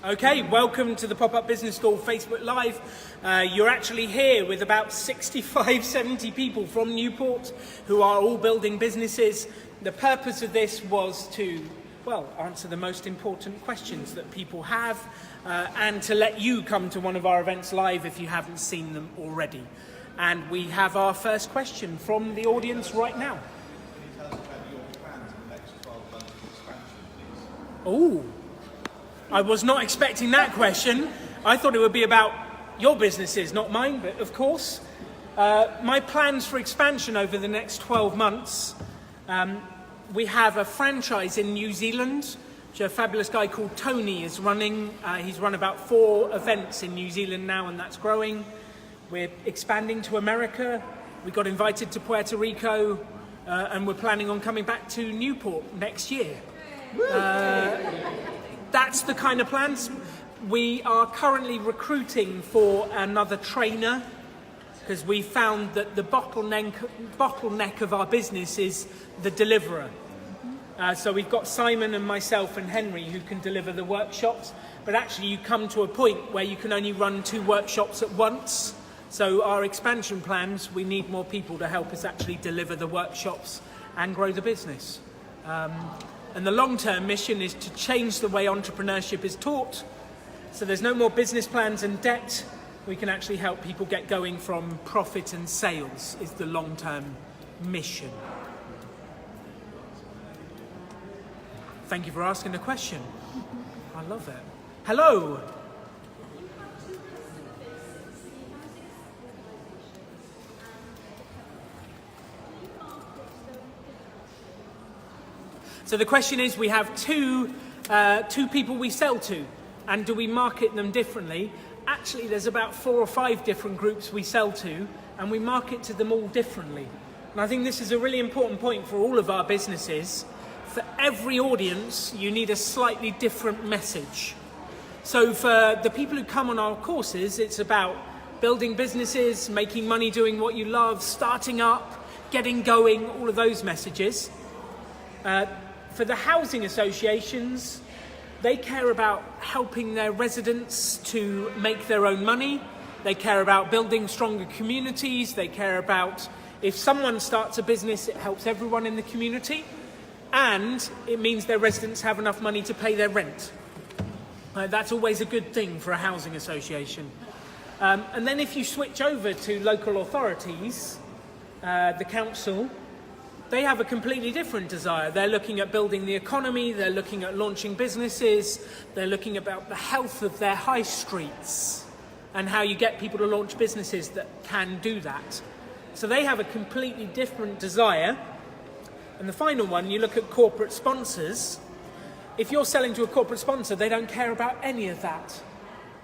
Okay, welcome to the Pop-Up Business School Facebook Live. You're actually here with about 65, 70 people from Newport who are all building businesses. The purpose of this was to, well, answer the most important questions that people have and to let you come to one of our events live if you haven't seen them already. And we have our first question from the audience right now. Can you tell us about your plans in the next 12 months of expansion, please? Oh. I was not expecting that question. I thought it would be about your businesses, not mine, but of course. My plans for expansion over the next 12 months, we have a franchise in New Zealand, which a fabulous guy called Tony is running. He's run about 4 events in New Zealand now, and that's growing. We're expanding to America. We got invited to Puerto Rico, and we're planning on coming back to Newport next year. That's the kind of plans. We are currently recruiting for another trainer because we found that the bottleneck of our business is the deliverer. So we've got Simon and myself and Henry who can deliver the workshops, but actually you come to a point where you can only run 2 workshops at once. So our expansion plans, we need more people to help us actually deliver the workshops and grow the business. And the long-term mission is to change the way entrepreneurship is taught. So there's no more business plans and debt. We can actually help people get going from profit and sales is the long-term mission. Thank you for asking the question. I love it. Hello. So the question is, we have two people we sell to, and do we market them differently? Actually, there's about 4 or 5 different groups we sell to, and we market to them all differently. And I think this is a really important point for all of our businesses. For every audience, you need a slightly different message. So for the people who come on our courses, it's about building businesses, making money doing what you love, starting up, getting going, all of those messages. For the housing associations, they care about helping their residents to make their own money. They care about building stronger communities. They care about if someone starts a business, it helps everyone in the community. And it means their residents have enough money to pay their rent. That's always a good thing for a housing association. And then if you switch over to local authorities, the council, they have a completely different desire. They're looking at building the economy, they're looking at launching businesses, they're looking about the health of their high streets and how you get people to launch businesses that can do that. So they have a completely different desire. And the final one, you look at corporate sponsors. If you're selling to a corporate sponsor, they don't care about any of that.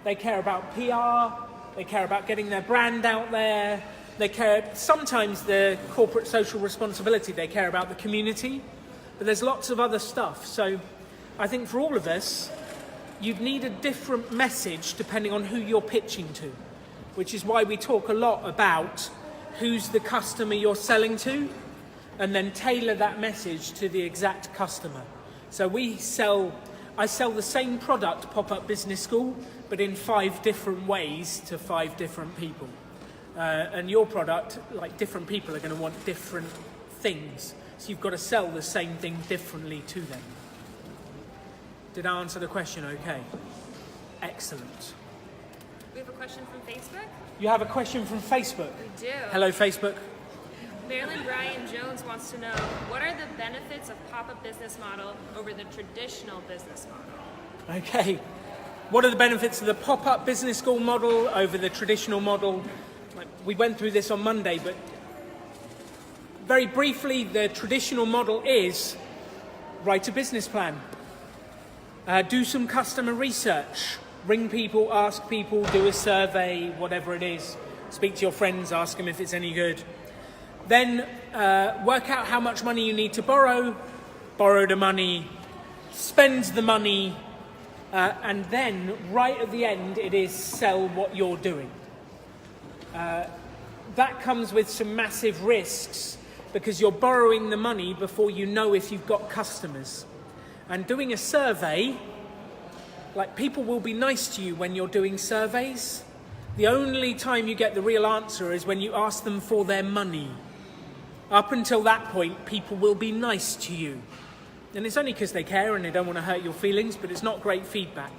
They care about PR, they care about getting their brand out there. They care, sometimes the corporate social responsibility, they care about the community, but there's lots of other stuff. So I think for all of us, you'd need a different message depending on who you're pitching to, which is why we talk a lot about who's the customer you're selling to, and then tailor that message to the exact customer. So I sell the same product, Pop-Up Business School, but in 5 different ways to 5 different people. And your product, like different people are going to want different things. So you've got to sell the same thing differently to them. Did I answer the question okay? Excellent. We have a question from Facebook. You have a question from Facebook? We do. Hello, Facebook. Marilyn Bryan Jones wants to know, what are the benefits of pop-up business model over the traditional business model? Okay. What are the benefits of the Pop-Up Business School model over the traditional model? We went through this on Monday, but very briefly, the traditional model is write a business plan, do some customer research, ring people, ask people, do a survey, whatever it is, speak to your friends, ask them if it's any good. Then work out how much money you need to borrow the money, spend the money, and then right at the end, it is sell what you're doing. That comes with some massive risks because you're borrowing the money before you know if you've got customers. And doing a survey Like, people will be nice to you when you're doing surveys. The only time you get the real answer is when you ask them for their money. Up until that point, people will be nice to you. And it's only because they care and they don't want to hurt your feelings, but it's not great feedback.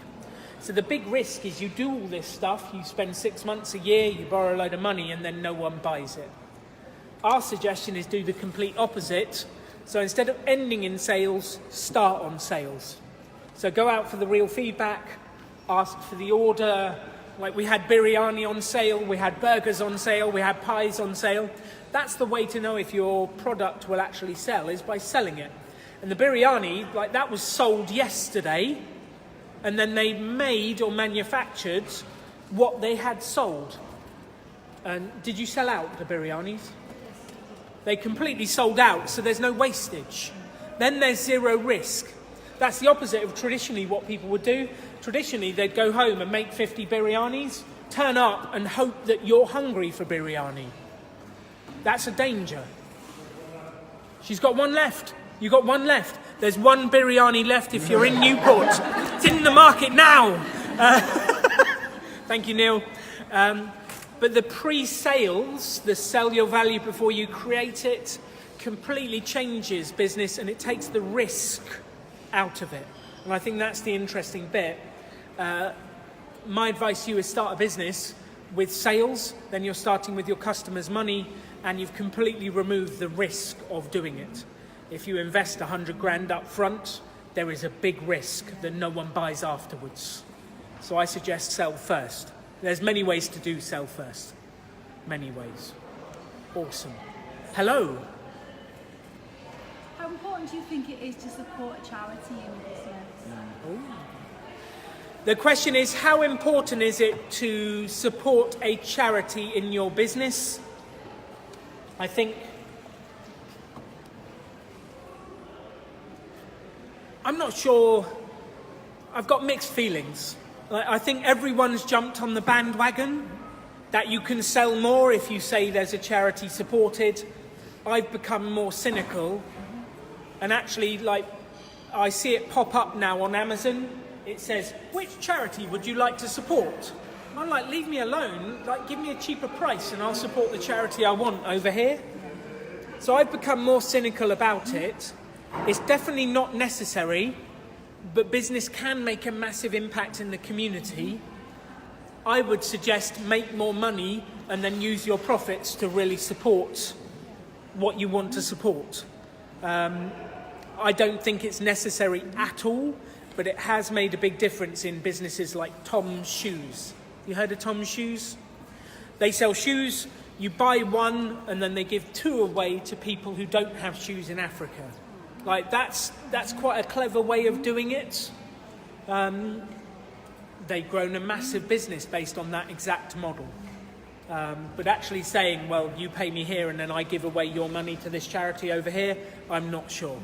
So the big risk is you do all this stuff, you spend 6 months, a year, you borrow a load of money, and then no one buys it. Our suggestion is do the complete opposite. So instead of ending in sales, start on sales. So go out for the real feedback, ask for the order. Like, we had biryani on sale, we had burgers on sale, we had pies on sale. That's the way to know if your product will actually sell, is by selling it. And the biryani, like, that was sold yesterday, and then they made or manufactured what they had sold. And did you sell out the biryanis? They completely sold out, so there's no wastage. Then there's zero risk. That's the opposite of traditionally what people would do. Traditionally, they'd go home and make 50 biryanis, turn up and hope that you're hungry for biryani. That's a danger. She's got one left. You got one left. There's one biryani left if you're in Newport. It's in the market now. Thank you, Neil. But the pre-sales, the sell your value before you create it, completely changes business, and it takes the risk out of it. And I think that's the interesting bit. My advice to you is start a business with sales, then you're starting with your customers' money, and you've completely removed the risk of doing it. If you invest 100 grand up front, there is a big risk that no one buys afterwards. So I suggest sell first. There's many ways to do sell first. Many ways. Awesome. Hello. How important do you think it is to support a charity in business? The question is, how important is it to support a charity in your business? I think I'm not sure. I've got mixed feelings. I think everyone's jumped on the bandwagon that you can sell more if you say there's a charity supported. I've become more cynical, and actually, like, I see it pop up now on Amazon. It says, which charity would you like to support? I'm like, leave me alone. Like, give me a cheaper price and I'll support the charity I want over here. So I've become more cynical about it. It's definitely not necessary, but business can make a massive impact in the community. I would suggest make more money and then use your profits to really support what you want to support. I don't think it's necessary at all, but it has made a big difference in businesses like Tom's Shoes. You heard of Tom's Shoes? They sell shoes, you buy one, and then they give 2 away to people who don't have shoes in Africa. Like, that's quite a clever way of doing it. They've grown a massive business based on that exact model. But actually saying, well, you pay me here and then I give away your money to this charity over here, I'm not sure.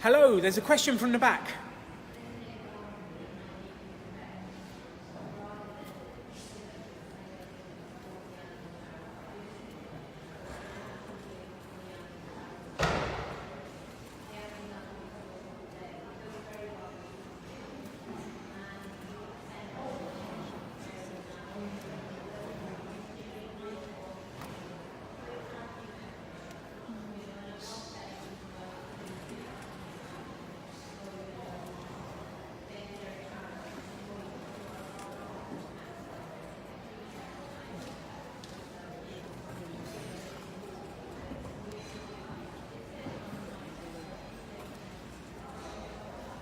Hello, there's a question from the back.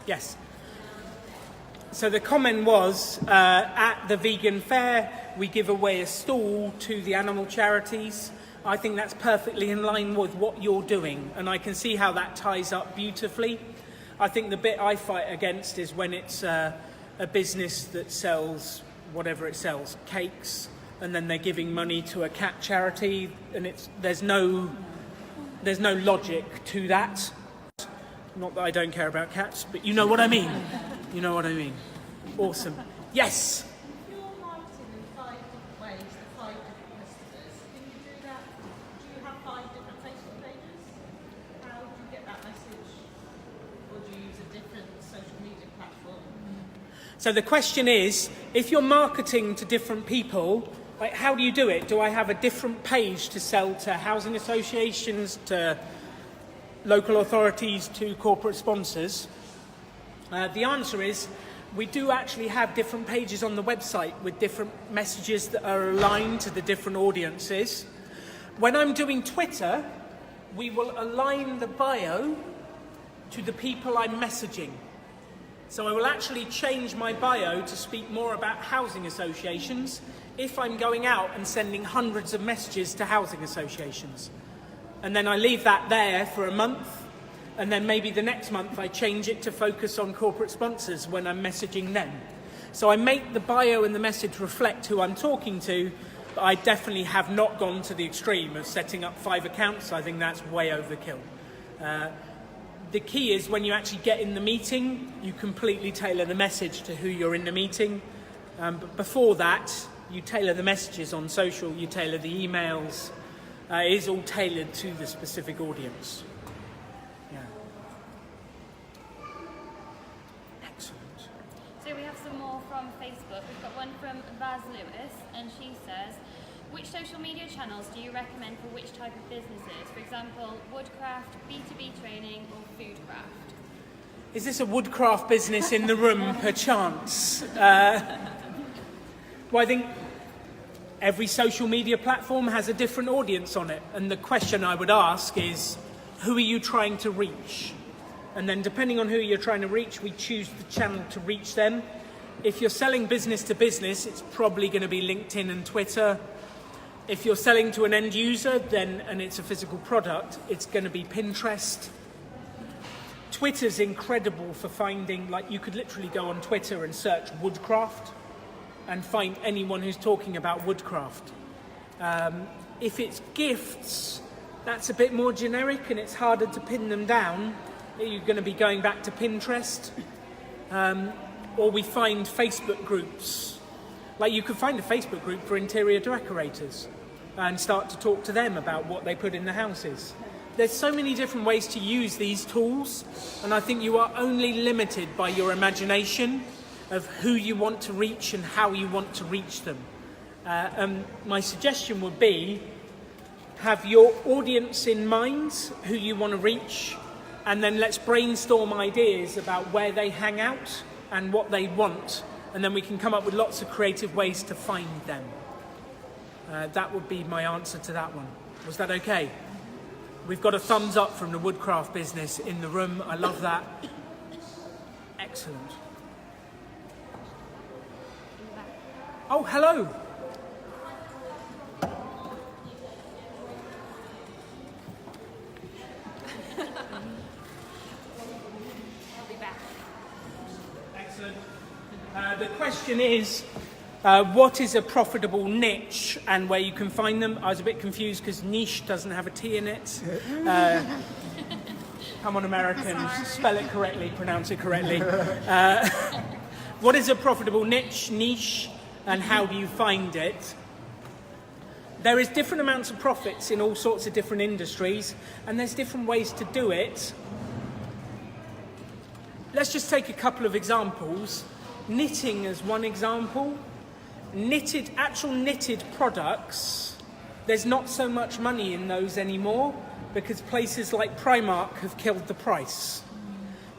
Yes. So the comment was, at the vegan fair, we give away a stall to the animal charities. I think that's perfectly in line with what you're doing, and I can see how that ties up beautifully. I think the bit I fight against is when it's a business that sells whatever it sells, cakes, and then they're giving money to a cat charity, and there's no logic to that. Not that I don't care about cats, but you know what I mean. You know what I mean. Awesome. Yes? You're marketing in 5 different ways to 5 different customers. Can you do that? Do you have 5 different Facebook pages? How do you get that message? Or do you use a different social media platform? So the question is, if you're marketing to different people, like how do you do it? Do I have a different page to sell to housing associations, to local authorities, to corporate sponsors? The answer is, we do actually have different pages on the website with different messages that are aligned to the different audiences. When I'm doing Twitter, we will align the bio to the people I'm messaging. So I will actually change my bio to speak more about housing associations if I'm going out and sending hundreds of messages to housing associations. And then I leave that there for a month, and then maybe the next month I change it to focus on corporate sponsors when I'm messaging them. So I make the bio and the message reflect who I'm talking to, but I definitely have not gone to the extreme of setting up 5 accounts. I think that's way overkill. The key is when you actually get in the meeting, you completely tailor the message to who you're in the meeting. But before that, you tailor the messages on social, you tailor the emails. It is all tailored to the specific audience. Yeah. Excellent. So we have some more from Facebook. We've got one from Vaz Lewis, and she says, which social media channels do you recommend for which type of businesses? For example, woodcraft, B2B training, or foodcraft? Is this a woodcraft business in the room, perchance? Well, I think every social media platform has a different audience on it. And the question I would ask is, who are you trying to reach? And then depending on who you're trying to reach, we choose the channel to reach them. If you're selling business to business, it's probably going to be LinkedIn and Twitter. If you're selling to an end user, and it's a physical product, it's going to be Pinterest. Twitter's incredible for finding, like you could literally go on Twitter and search woodcraft and find anyone who's talking about woodcraft. If it's gifts, that's a bit more generic and it's harder to pin them down. You're going to be going back to Pinterest. Or we find Facebook groups. Like you could find a Facebook group for interior decorators and start to talk to them about what they put in the houses. There's so many different ways to use these tools, and I think you are only limited by your imagination of who you want to reach and how you want to reach them. My suggestion would be, have your audience in mind, who you want to reach, and then let's brainstorm ideas about where they hang out and what they want, and then we can come up with lots of creative ways to find them. That would be my answer to that one. Was that okay? We've got a thumbs up from the woodcraft business in the room. I love that. Excellent. Oh, hello. I'll be back. Excellent. The question is, what is a profitable niche and where you can find them? I was a bit confused because niche doesn't have a T in it. Come on, Americans, spell it correctly, pronounce it correctly. What is a profitable niche, and how do you find it? There is different amounts of profits in all sorts of different industries, and there's different ways to do it. Let's just take a couple of examples. Knitting as one example. Actual knitted products, there's not so much money in those anymore because places like Primark have killed the price.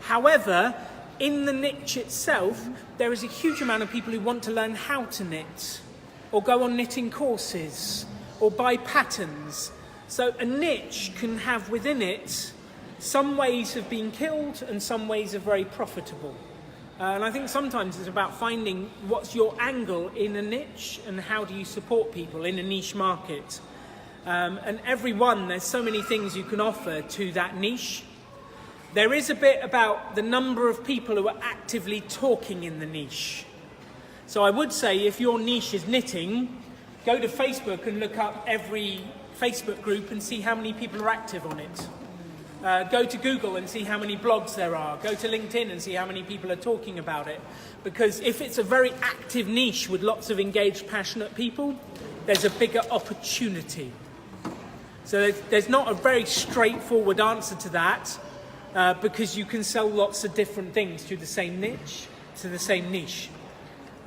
However, in the niche itself, there is a huge amount of people who want to learn how to knit, or go on knitting courses, or buy patterns. So a niche can have within it some ways of being killed and some ways are very profitable. And I think sometimes it's about finding what's your angle in a niche and how do you support people in a niche market. And there's so many things you can offer to that niche. There is a bit about the number of people who are actively talking in the niche. So I would say if your niche is knitting, go to Facebook and look up every Facebook group and see how many people are active on it. Go to Google and see how many blogs there are. Go to LinkedIn and see how many people are talking about it. Because if it's a very active niche with lots of engaged, passionate people, there's a bigger opportunity. So there's not a very straightforward answer to that, because you can sell lots of different things to the same niche. to the same niche.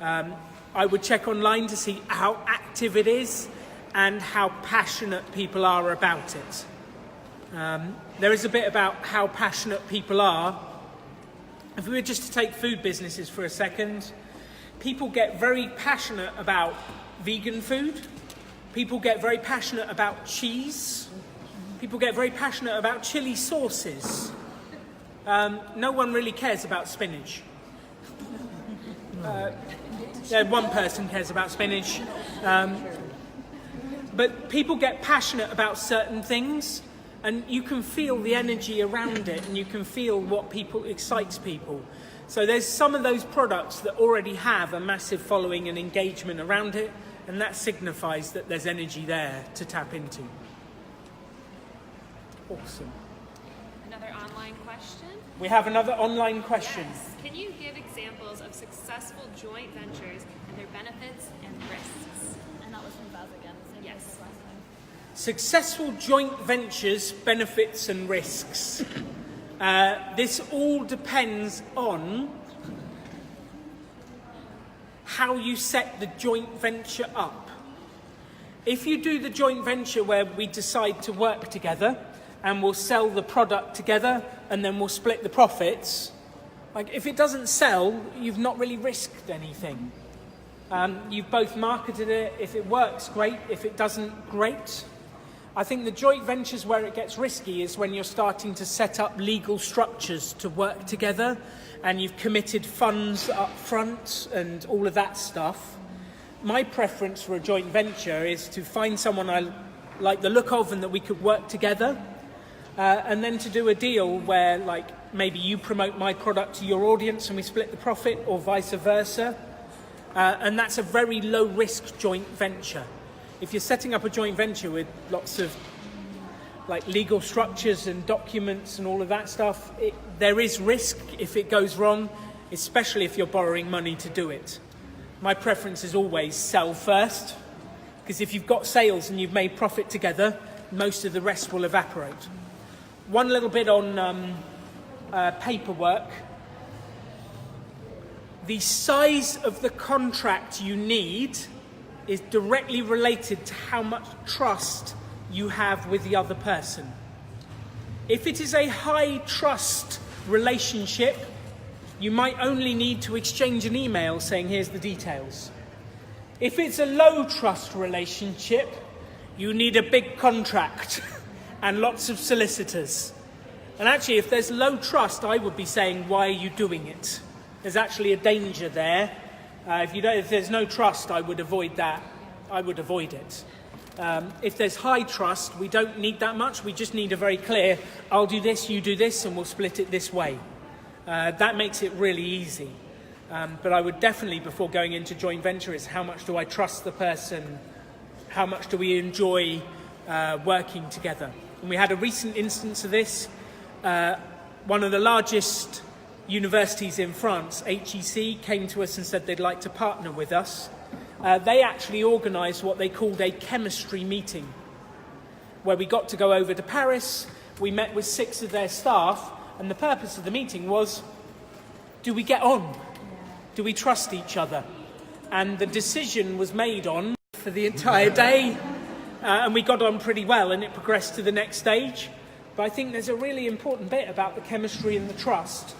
I would check online to see how active it is and how passionate people are about it. There is a bit about how passionate people are. If we were just to take food businesses for a second, people get very passionate about vegan food. People get very passionate about cheese. People get very passionate about chili sauces. No one really cares about spinach. One person cares about spinach. But people get passionate about certain things, and you can feel the energy around it, and you can feel what excites people. So there's some of those products that already have a massive following and engagement around it, and that signifies that there's energy there to tap into. Awesome. Another online question? We have another online question. Yes. Can you give examples of successful joint ventures and their benefits and risks? And that was from Baz again. Same Yes. place as last time. Successful joint ventures, benefits and risks. This all depends on how you set the joint venture up. If you do the joint venture where we decide to work together and we'll sell the product together and then we'll split the profits, like if it doesn't sell, you've not really risked anything. You've both marketed it. If it works, great. If it doesn't, great. I think the joint ventures where it gets risky is when you're starting to set up legal structures to work together and you've committed funds up front and all of that stuff. My preference for a joint venture is to find someone I like the look of and that we could work together, and then to do a deal where like maybe you promote my product to your audience and we split the profit, or vice versa. And that's a very low risk joint venture. If you're setting up a joint venture with lots of like legal structures and documents and all of that stuff, there is risk if it goes wrong, especially if you're borrowing money to do it. My preference is always sell first, because if you've got sales and you've made profit together, most of the rest will evaporate. One little bit on paperwork. The size of the contract you need is directly related to how much trust you have with the other person. If it is a high trust relationship, you might only need to exchange an email saying, here's the details. If it's a low trust relationship, you need a big contract and lots of solicitors. And actually, if there's low trust, I would be saying, why are you doing it? There's actually a danger there. If there's no trust, I would avoid that. I would avoid it. If there's high trust, we don't need that much. We just need a very clear, I'll do this, you do this, and we'll split it this way. That makes it really easy. But I would definitely, before going into joint venture, is how much do I trust the person? How much do we enjoy working together? And we had a recent instance of this. One of the largest universities in France, HEC, came to us and said they'd like to partner with us. They actually organised what they called a chemistry meeting, where we got to go over to Paris. We met with 6 of their staff, and the purpose of the meeting was, do we get on? Do we trust each other? And the decision was made on for the entire day, and we got on pretty well, and it progressed to the next stage. But I think there's a really important bit about the chemistry and the trust.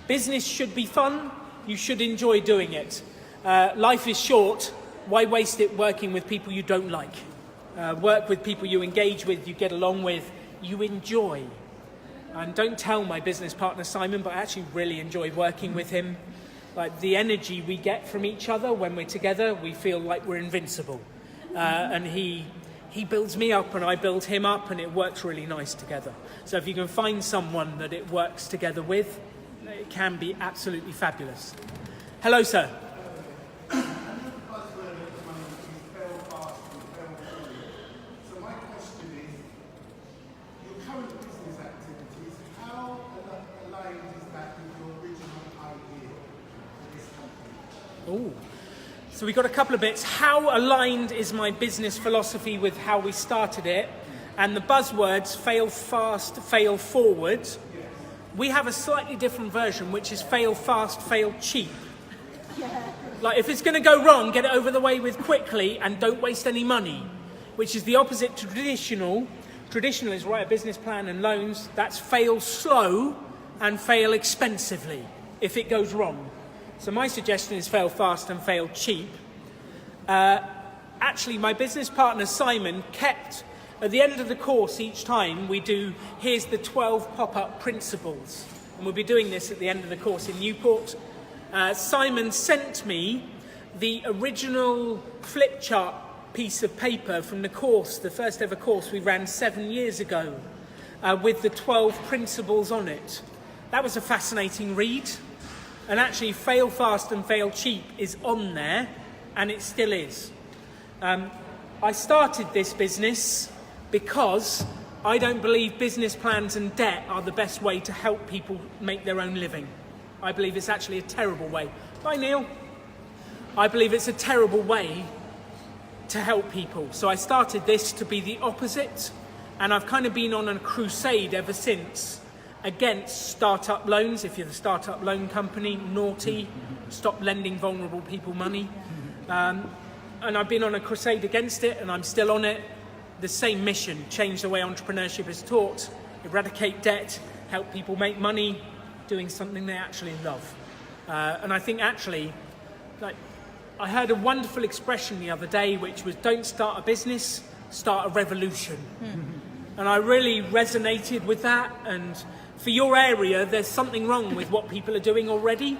Business should be fun. You should enjoy doing it. Life is short. Why waste it working with people you don't like? Work with people you engage with, you get along with, you enjoy. And don't tell my business partner Simon, but I actually really enjoy working with him. Like the energy we get from each other when we're together, we feel like we're invincible. And he builds me up and I build him up, and it works really nice together. So if you can find someone that it works together with, it can be absolutely fabulous. Hello, sir. So my question is, your current business activities, how aligned is that with your original idea for this company? Ooh. So we've got a couple of bits. How aligned is my business philosophy with how we started it? And the buzzwords, fail fast, fail forward. We have a slightly different version, which is fail fast, fail cheap. Like, if it's going to go wrong, get it over the way with quickly and don't waste any money, which is the opposite to traditional. Traditional is write a business plan and loans. That's fail slow and fail expensively if it goes wrong. So my suggestion is fail fast and fail cheap. Actually, my business partner Simon kept, at the end of the course each time we do, here's the 12 pop-up principles. And we'll be doing this at the end of the course in Newport. Simon sent me the original flip chart piece of paper from the course, the first ever course we ran 7 years ago, with the 12 principles on it. That was a fascinating read. And actually, fail fast and fail cheap is on there, and it still is. I started this business because I don't believe business plans and debt are the best way to help people make their own living. I believe it's actually a terrible way. Bye, Neil. I believe it's a terrible way to help people. So I started this to be the opposite, and I've kind of been on a crusade ever since against startup loans. If you're the startup loan company, naughty, stop lending vulnerable people money. And I've been on a crusade against it, and I'm still on it. The same mission: change the way entrepreneurship is taught, eradicate debt, help people make money doing something they actually love. And I think actually, like, I heard a wonderful expression the other day, which was, don't start a business, start a revolution. And I really resonated with that. And for your area, there's something wrong with what people are doing already.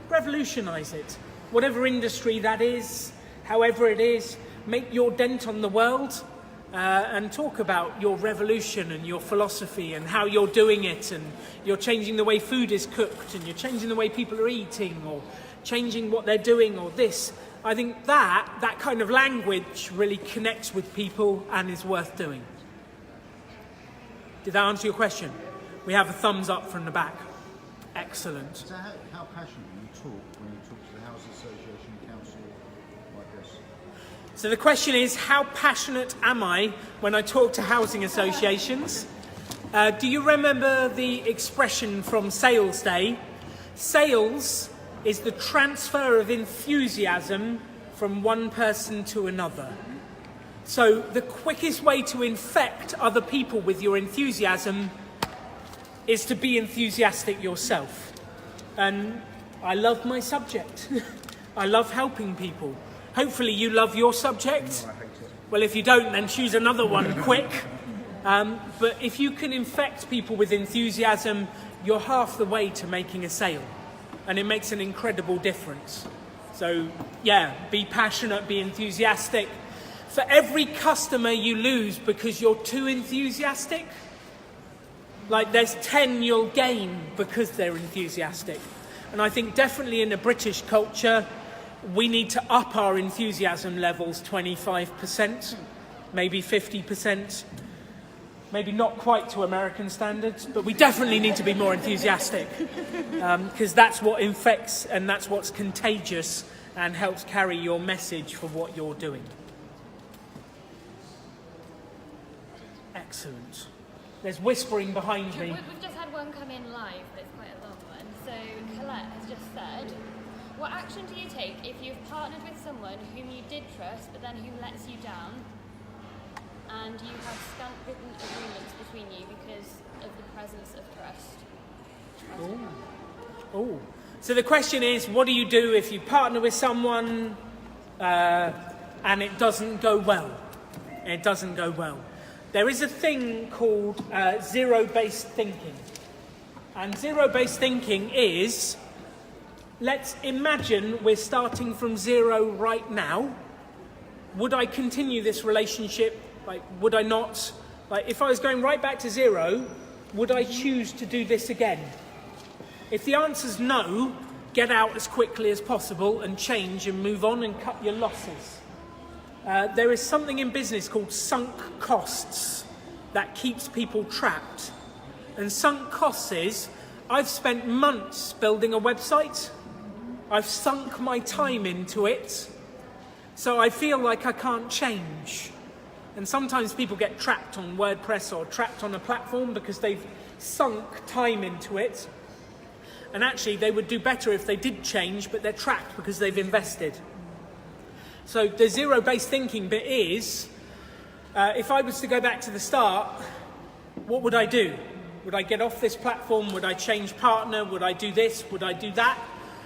Revolutionize it. Whatever industry that is, however it is, make your dent on the world, and talk about your revolution and your philosophy and how you're doing it, and you're changing the way food is cooked, and you're changing the way people are eating, or changing what they're doing, or this. I think that kind of language really connects with people and is worth doing. Did that answer your question? We have a thumbs up from the back. Excellent. So how passionate do you talk when you talk to the Housing Association Council like this? So the question is, how passionate am I when I talk to housing associations? Do you remember the expression from Sales Day? Sales is the transfer of enthusiasm from one person to another. So the quickest way to infect other people with your enthusiasm is to be enthusiastic yourself. And I love my subject. I love helping people. Hopefully you love your subject. No, I hate it. Well, if you don't, then choose another one quick. But if you can infect people with enthusiasm, you're half the way to making a sale. And it makes an incredible difference. So yeah, be passionate, be enthusiastic. For every customer you lose because you're too enthusiastic, like there's 10 you'll gain because they're enthusiastic. And I think definitely in the British culture, we need to up our enthusiasm levels 25%, maybe 50%, maybe not quite to American standards, but we definitely need to be more enthusiastic, because that's what infects and that's what's contagious and helps carry your message for what you're doing. Excellent. There's whispering behind me. We've just had one come in live that's quite a long one. So Colette has just said, what action do you take if you've partnered with someone whom you did trust but then who lets you down, and you have scant written agreements between you because of the presence of trust? Oh. So the question is, what do you do if you partner with someone and it doesn't go well? It doesn't go well. There is a thing called zero-based thinking. And zero-based thinking is, let's imagine we're starting from zero right now. Would I continue this relationship? Like, would I not? Like, if I was going right back to zero, would I choose to do this again? If the answer's no, get out as quickly as possible and change and move on and cut your losses. There is something in business called sunk costs that keeps people trapped. And sunk costs is, I've spent months building a website. I've sunk my time into it. So I feel like I can't change. And sometimes people get trapped on WordPress or trapped on a platform because they've sunk time into it. And actually, they would do better if they did change, but they're trapped because they've invested. So the zero-based thinking bit is, if I was to go back to the start, what would I do? Would I get off this platform? Would I change partner? Would I do this? Would I do that?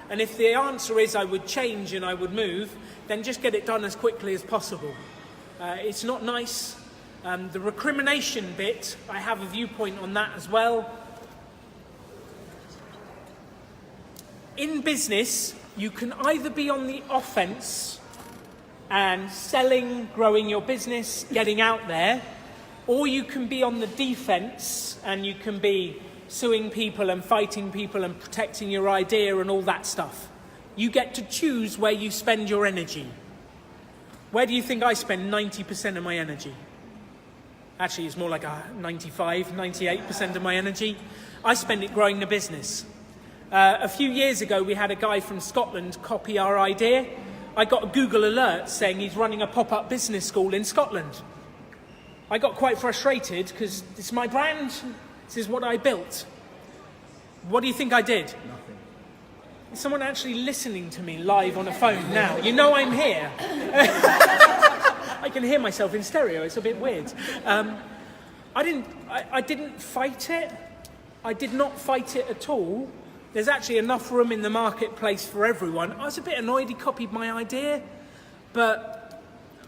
And if the answer is I would change and I would move, then just get it done as quickly as possible. It's not nice. The recrimination bit, I have a viewpoint on that as well. In business, you can either be on the offense and selling, growing your business, getting out there, or you can be on the defense and you can be suing people and fighting people and protecting your idea and all that stuff. You get to choose where you spend your energy. Where do you think I spend 90% of my energy? Actually, it's more like 95, 98% of my energy. I spend it growing the business. A few years ago, we had a guy from Scotland copy our idea. I got a Google alert saying he's running a pop-up business school in Scotland. I got quite frustrated because it's my brand. This is what I built. What do you think I did? Nothing. Is someone actually listening to me live on a phone now? You know I'm here. I can hear myself in stereo. It's a bit weird. I didn't fight it. I did not fight it at all. There's actually enough room in the marketplace for everyone. I was a bit annoyed he copied my idea, but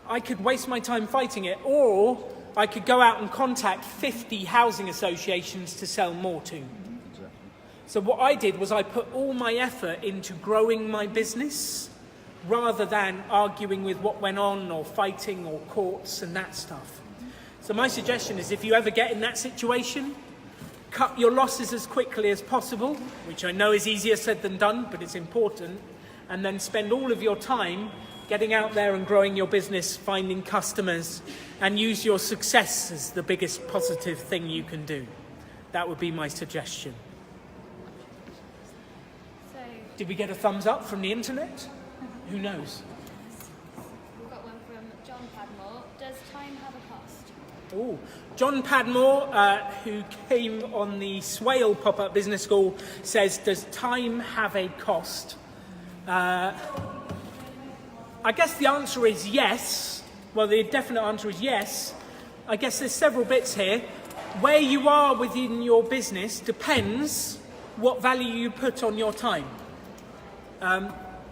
I could waste my time fighting it, or I could go out and contact 50 housing associations to sell more to. Exactly. So what I did was I put all my effort into growing my business rather than arguing with what went on or fighting or courts and that stuff. So my suggestion is if you ever get in that situation, cut your losses as quickly as possible, which I know is easier said than done, but it's important, and then spend all of your time getting out there and growing your business, finding customers, and use your success as the biggest positive thing you can do. That would be my suggestion. So Did we get a thumbs up from the internet? Who knows? we've got one from John Padmore. Does time have a cost? Ooh. John Padmore, who came on the Swale Pop-Up Business School, says, does time have a cost? I guess the answer is yes. Well, the definite answer is yes. I guess there's several bits here. Where you are within your business depends what value you put on your time.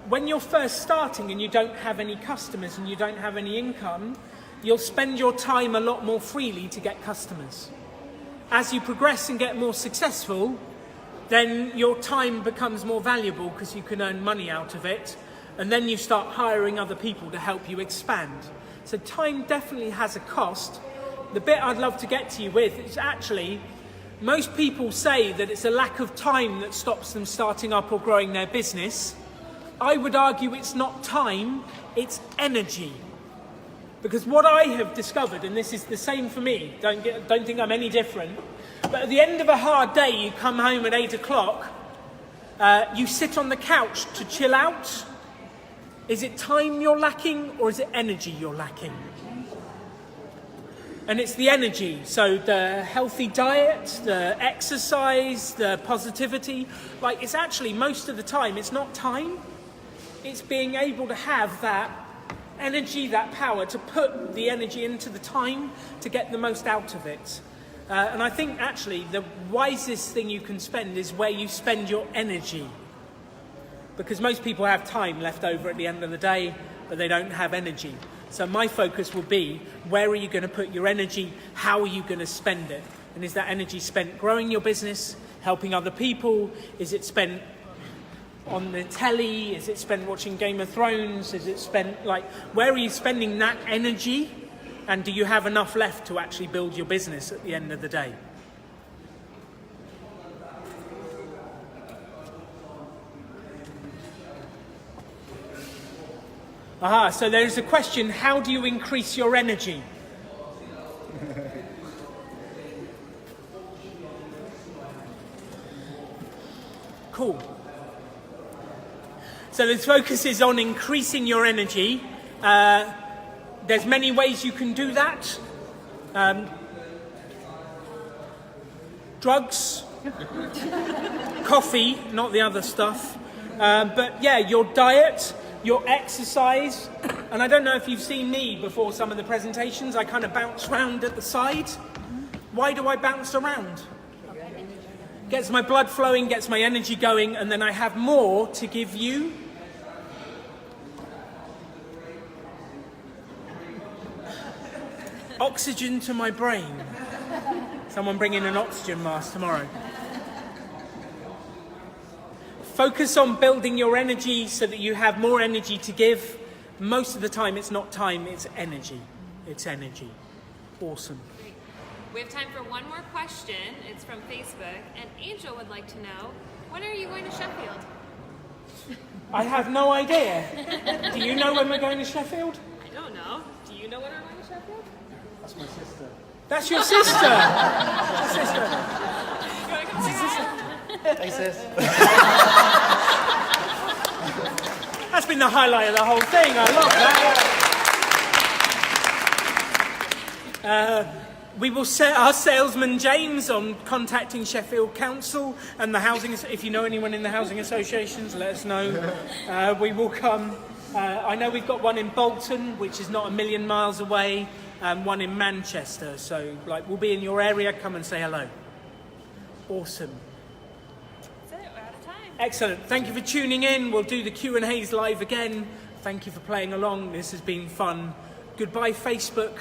When you're first starting and you don't have any customers and you don't have any income, you'll spend your time a lot more freely to get customers. As you progress and get more successful, then your time becomes more valuable because you can earn money out of it, and then you start hiring other people to help you expand. So time definitely has a cost. The bit I'd love to get to you with is actually, most people say that it's a lack of time that stops them starting up or growing their business. I would argue it's not time, it's energy. Because what I have discovered, and this is the same for me, don't think I'm any different, but at the end of a hard day, you come home at 8 o'clock, you sit on the couch to chill out. Is it time you're lacking, or is it energy you're lacking? And it's the energy, so the healthy diet, the exercise, the positivity, like it's actually most of the time, it's not time, it's being able to have that energy, that power to put the energy into the time to get the most out of it. And I think actually the wisest thing you can spend is where you spend your energy. Because most people have time left over at the end of the day, but they don't have energy. So my focus will be, where are you going to put your energy? How are you going to spend it? And is that energy spent growing your business, helping other people? Is it spent on the telly? Is it spent watching Game of Thrones? Is it spent, where are you spending that energy? And do you have enough left to actually build your business at the end of the day? Aha, so there's a question, how do you increase your energy? Cool. So the focus is on increasing your energy. There's many ways you can do that. Drugs, Coffee, not the other stuff. But yeah, your diet, your exercise, and I don't know if you've seen me before some of the presentations, I kind of bounce around at the side. Why do I bounce around? Gets my blood flowing, gets my energy going, and then I have more to give you. Oxygen to my brain. Someone bring in an oxygen mask tomorrow. Focus on building your energy so that you have more energy to give. Most of the time it's not time, it's energy. It's energy. Awesome. We have time for one more question. It's from Facebook, and Angel would like to know, when are you going to Sheffield? I have no idea. Do you know when we're going to Sheffield? I don't know. Do you know when we're going to Sheffield? That's my sister. That's your sister? My sister. You want to come say hi? Hey sis. That's been the highlight of the whole thing. I love that. We will set our salesman James on contacting Sheffield Council and the housing. If you know anyone in the housing associations, let us know. We will come. I know we've got one in Bolton, which is not a million miles away, and one in Manchester. So, we'll be in your area. Come and say hello. Awesome. That's it. We're out of time. Excellent. Thank you for tuning in. We'll do the Q&As live again. Thank you for playing along. This has been fun. Goodbye, Facebook.